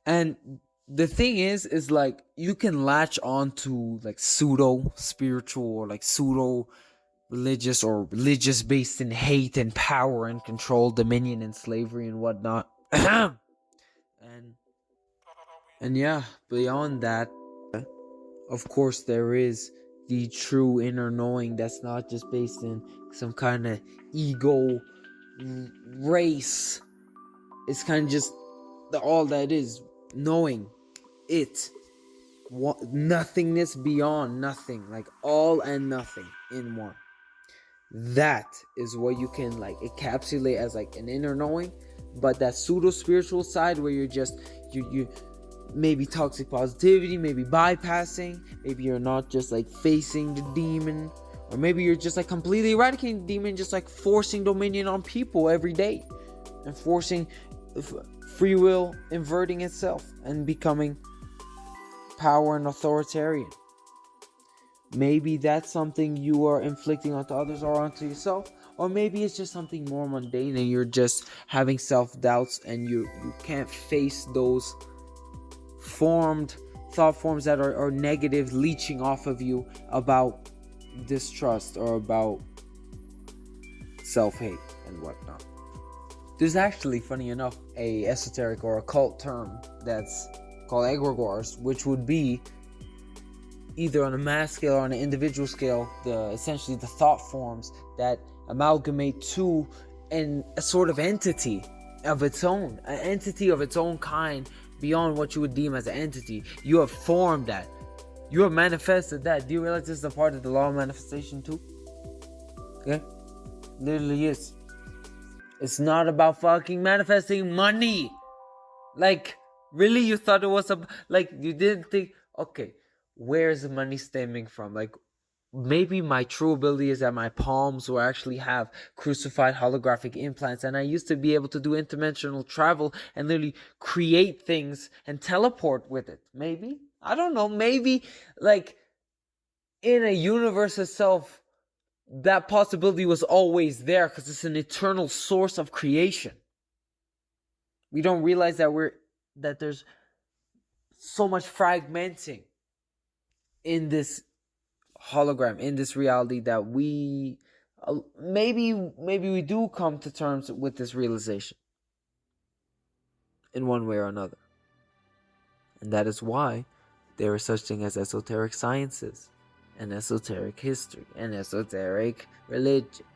And the thing is like you can latch on to like pseudo spiritual or like pseudo religious or religious based in hate and power and control, dominion and slavery and whatnot. and and yeah, beyond that, of course, there is the true inner knowing that's not just based in some kind of ego race. It's kind of just all that is knowing it. Nothingness beyond nothing, like all and nothing in one. That is what you can like encapsulate as like an inner knowing. But that pseudo spiritual side where you're just you maybe toxic positivity, maybe bypassing, maybe you're not just like facing the demon, or maybe you're just like completely eradicating the demon, just like forcing dominion on people every day and forcing free will inverting itself and becoming power and authoritarian. Maybe that's something you are inflicting onto others or onto yourself, or maybe it's just something more mundane and you're just having self-doubts and you can't face those thought forms that are negative, leeching off of you about distrust or about self-hate and whatnot. There's actually, funny enough, a esoteric or occult term that's called egregores, which would be either on a mass scale or on an individual scale, essentially the thought forms that amalgamate to a sort of entity of its own, an entity of its own kind beyond what you would deem as an entity. You have formed that. You have manifested that. Do you realize this is a part of the law of manifestation too? Okay? Literally is. It's not about fucking manifesting money. Like, really, you thought it was like, you didn't think, okay, where's the money stemming from? Like, maybe my true ability is that my palms will actually have crucified holographic implants, and I used to be able to do interdimensional travel and literally create things and teleport with it. Maybe, I don't know, maybe like in a universe itself, that possibility was always there because it's an eternal source of creation. We don't realize that there's so much fragmenting in this hologram, in this reality, that we maybe we do come to terms with this realization in one way or another. And that is why there is such thing as esoteric sciences and esoteric history and esoteric religion.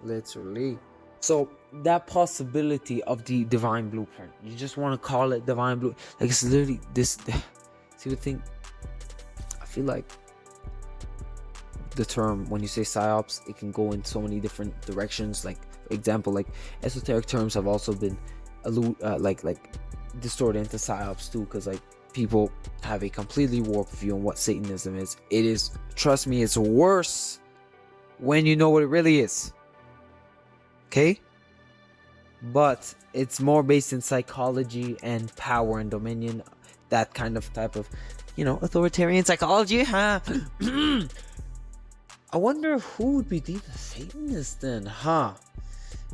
Literally. So that possibility of the divine blueprint, you just want to call it divine blue, like it's literally this. See, the thing, I feel like the term, when you say psyops, it can go in so many different directions. Like, for example, like esoteric terms have also been like distorted into psyops too, because like people have a completely warped view on what Satanism is. It is, trust me, it's worse when you know what it really is. Okay? But it's more based in psychology and power and dominion, that kind of type of, authoritarian psychology, huh? I wonder who would be the Satanist then, huh?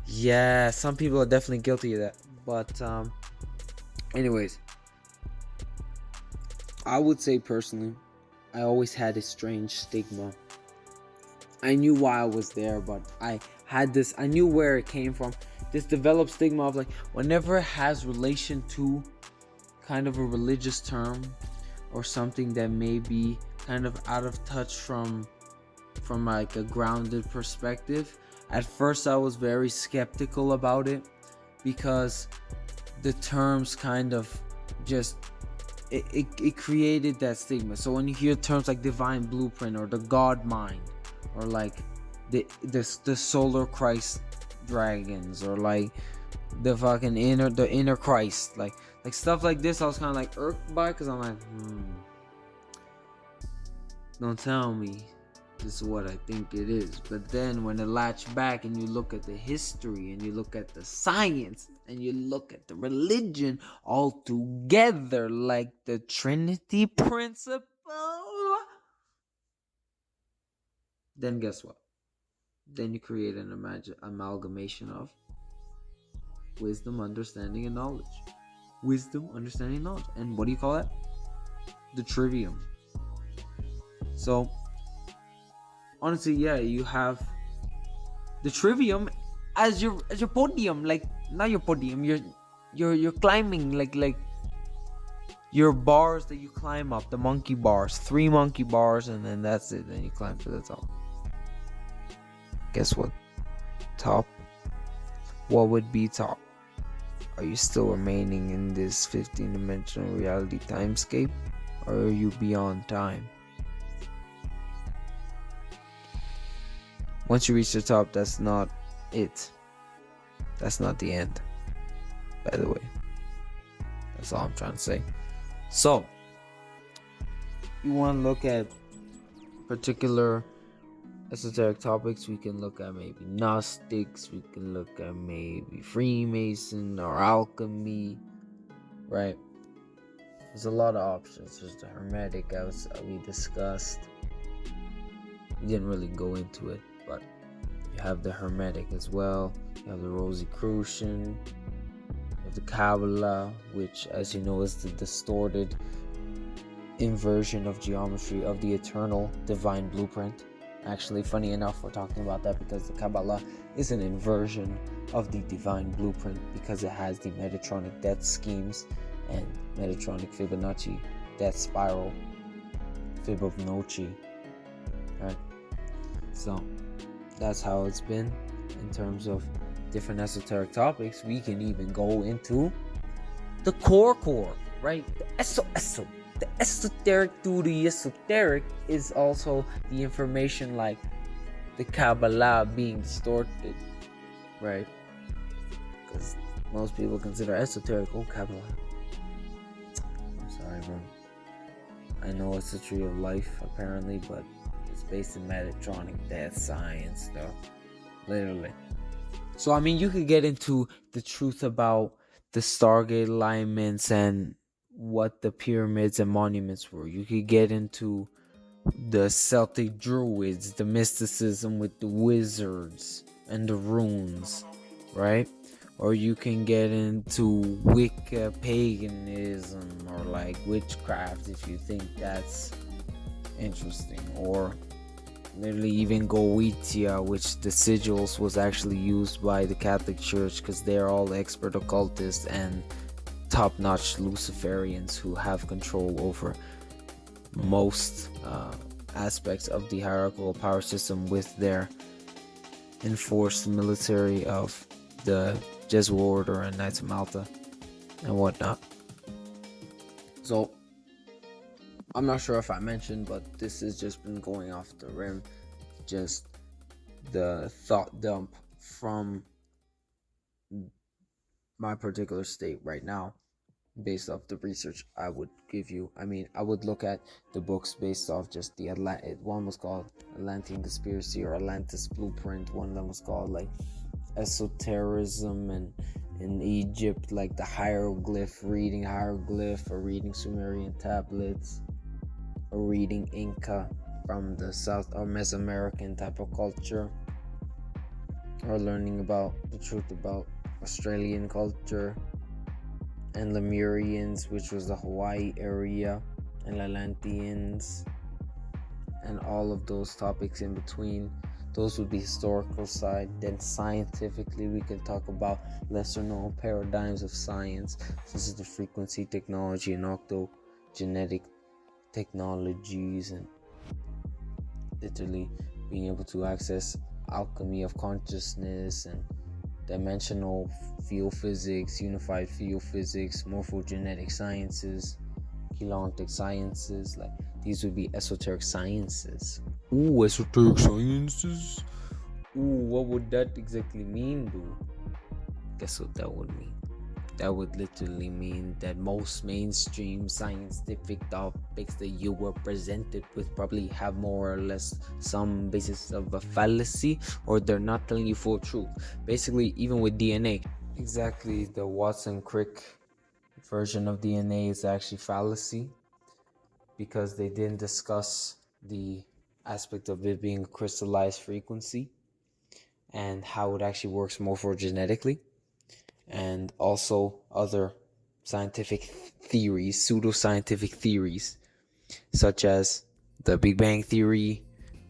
Yeah, some people are definitely guilty of that. But anyways, I would say personally, I always had a strange stigma. I knew why I was there, but I knew where it came from. This developed stigma of like, whenever it has relation to kind of a religious term or something that may be kind of out of touch from like a grounded perspective, at first I was very skeptical about it, because the terms kind of just it created that stigma. So when you hear terms like divine blueprint or the God mind, or like the solar Christ dragons, or like the fucking inner Christ, like stuff like this, I was kind of like irked by, because I'm like, don't tell me this is what I think it is. But then when it latch back and you look at the history and you look at the science and you look at the religion all together, like the Trinity principle, then guess what? then you create an amalgamation of wisdom, understanding, and knowledge. Wisdom, understanding, and knowledge. And what do you call that? The trivium. So, honestly, yeah, you have the trivium as your podium. Like, not your podium. You're climbing like your bars that you climb up. The monkey bars, 3 monkey bars, and then that's it. Then you climb to the top. Guess what? Top. What would be top? Are you still remaining in this 15-dimensional reality timescape, or are you beyond time? Once you reach the top, that's not it. That's not the end, by the way. That's all I'm trying to say. So, you want to look at particular esoteric topics. We can look at maybe Gnostics. We can look at maybe Freemason or alchemy, right? There's a lot of options. There's the Hermetic, as we discussed. We didn't really go into it, but you have the Hermetic as well. You have the Rosicrucian. You have the Kabbalah, which, as you know, is the distorted inversion of geometry of the eternal divine blueprint. Actually, funny enough, we're talking about that because the Kabbalah is an inversion of the divine blueprint because it has the Metatronic death schemes and Metatronic Fibonacci death spiral, Fibonacci, right? So that's how it's been in terms of different esoteric topics. We can even go into the core, right? The Eso. The esoteric to the esoteric is also the information like the Kabbalah being distorted, right? Because most people consider esoteric, Kabbalah. I'm sorry, bro. I know it's a tree of life, apparently, but it's based in Metatronic death science, though. Literally. So, I mean, you could get into the truth about the Stargate alignments and what the pyramids and monuments were. You could get into the Celtic druids, the mysticism with the wizards and the runes, right? Or you can get into Wicca paganism or like witchcraft if you think that's interesting. Or literally even Goetia, which the sigils was actually used by the Catholic Church because they're all expert occultists and top-notch Luciferians who have control over most aspects of the hierarchical power system with their enforced military of the Jesuit Order and Knights of Malta and whatnot. So I'm not sure if I mentioned, but this has just been going off the rim, just the thought dump from my particular state right now based off the research I would give you. I mean, I would look at the books based off just the one was called Atlantean Conspiracy or Atlantis Blueprint. One of them was called like Esotericism and in Egypt, like the reading hieroglyph or reading Sumerian tablets or reading Inca from the South or Mesoamerican type of culture, or learning about the truth about Australian culture and Lemurians, which was the Hawaii area, and Atlanteans, and all of those topics in between. Those would be historical side. Then scientifically, we can talk about lesser known paradigms of science, such as the frequency technology and octogenetic technologies, and literally being able to access alchemy of consciousness and dimensional field physics, unified field physics, morphogenetic sciences, chelotic sciences. Like these would be esoteric sciences. Ooh, esoteric sciences. Ooh, what would that exactly mean, dude? Guess what that would mean? That would literally mean that most mainstream scientific topics that you were presented with probably have more or less some basis of a fallacy, or they're not telling you full truth. Basically, even with DNA, exactly, the Watson-Crick version of DNA is actually fallacy because they didn't discuss the aspect of it being a crystallized frequency. and how it actually works morphogenetically, and also other scientific theories, pseudoscientific theories, such as the Big Bang Theory,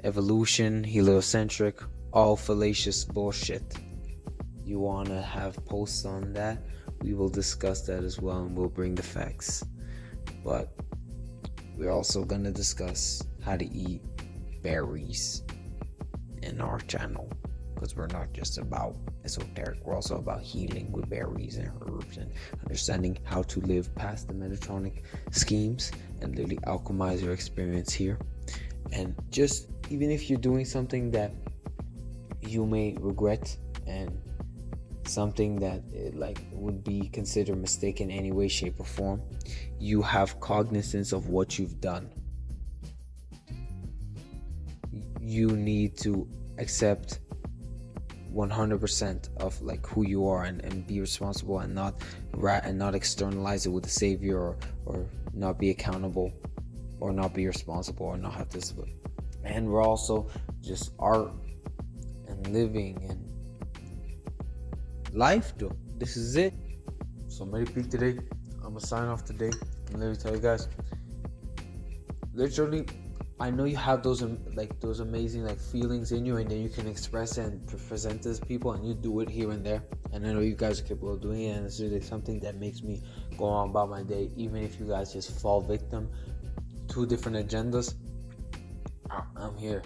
evolution, heliocentric, all fallacious bullshit. You want to have posts on that? We will discuss that as well, and we'll bring the facts. But we're also going to discuss how to eat berries in our channel, because we're not just about esoteric, we're also about healing with berries and herbs and understanding how to live past the Metatronic schemes and literally alchemize your experience here. And just even if you're doing something that you may regret and something that would be considered mistake in any way, shape, or form, you have cognizance of what you've done. You need to accept 100% of who you are and be responsible, and not externalize it with a savior, or not be accountable, or not be responsible, or not have this. And we're also just art and living and life, though. This is it. So Medipeak today. I'm gonna sign off today and literally tell you guys, literally, I know you have those amazing feelings in you, and then you can express it and present this to people, and you do it here and there, and I know you guys are capable of doing it, and it's really something that makes me go on about my day, even if you guys just fall victim to different agendas. I'm here.